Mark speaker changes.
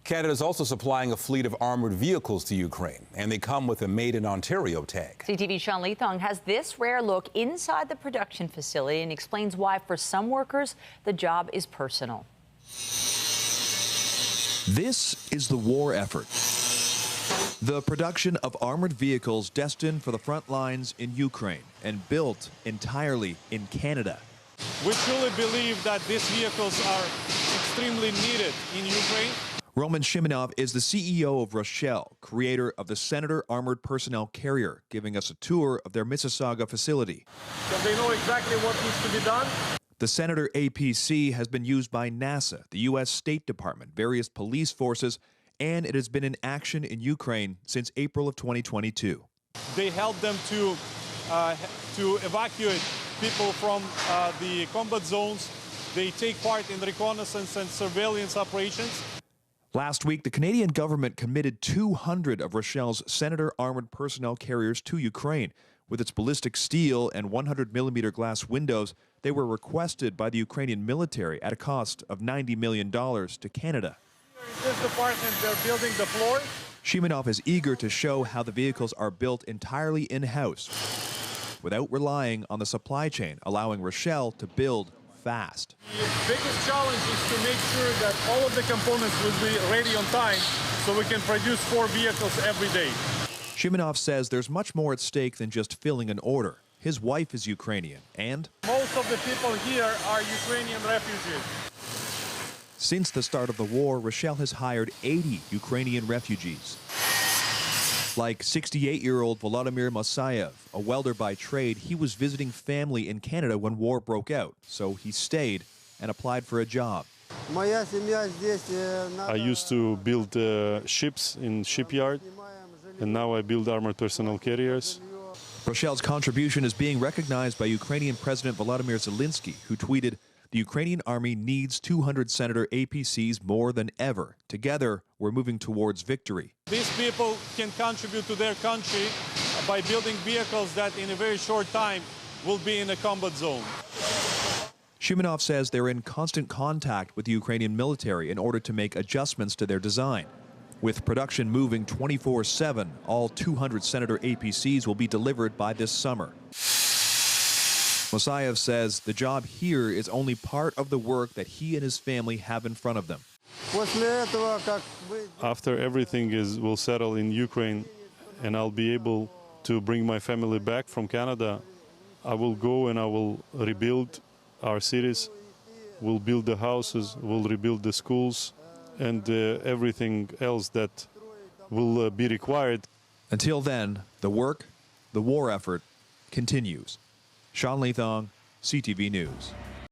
Speaker 1: Canada is also supplying a fleet of armored vehicles to Ukraine, and they come with a Made in Ontario tag.
Speaker 2: CTV's Sean Leathong has this rare look inside the production facility and explains why, for some workers, the job is personal.
Speaker 3: This is the war effort. The production of armored vehicles destined for the front lines in Ukraine and built entirely in Canada.
Speaker 4: We truly believe that these vehicles are extremely needed in Ukraine.
Speaker 3: Roman Shimonov is the CEO of Roshel, creator of the Senator Armored Personnel Carrier, giving us a tour of their Mississauga facility.
Speaker 4: So they know exactly what needs to be done.
Speaker 3: The Senator APC has been used by NASA, the U.S. State Department, various police forces, and it has been in action in Ukraine since April of 2022.
Speaker 4: They help them to evacuate people from the combat zones. They take part in reconnaissance and surveillance operations.
Speaker 3: Last week, the Canadian government committed 200 of Rochel's Senator Armored Personnel Carriers to Ukraine. With its ballistic steel and 100mm glass windows, they were requested by the Ukrainian military at a cost of $90 million to Canada.
Speaker 4: In this department, they're building the floor.
Speaker 3: Shimonov is eager to show how the vehicles are built entirely in-house, without relying on the supply chain, allowing Roshel to build fast.
Speaker 4: The biggest challenge is to make sure that all of the components will be ready on time so we can produce 4 vehicles every day.
Speaker 3: Shimonov says there's much more at stake than just filling an order. His wife is Ukrainian, and
Speaker 4: most of the people here are Ukrainian refugees.
Speaker 3: Since the start of the war, Roshel has hired 80 Ukrainian refugees. Like 68-year-old Volodymyr Mosayev, a welder by trade, he was visiting family in Canada when war broke out, so he stayed and applied for a job.
Speaker 5: I used to build ships in shipyard, and now I build armored personnel carriers.
Speaker 3: Rochel's contribution is being recognized by Ukrainian President Volodymyr Zelensky, who tweeted, "The Ukrainian army needs 200 Senator APCs more than ever. Together, we're moving towards victory."
Speaker 4: These people can contribute to their country by building vehicles that in a very short time will be in a combat zone.
Speaker 3: Shimonov says they're in constant contact with the Ukrainian military in order to make adjustments to their design. With production moving 24/7, all 200 Senator APCs will be delivered by this summer. Mosayev says the job here is only part of the work that he and his family have in front of them.
Speaker 5: After everything will settle in Ukraine and I'll be able to bring my family back from Canada, I will go and I will rebuild our cities, we'll build the houses, we'll rebuild the schools, and everything else that will be required.
Speaker 3: Until then, the work, the war effort, continues. Sean Leathong, CTV News.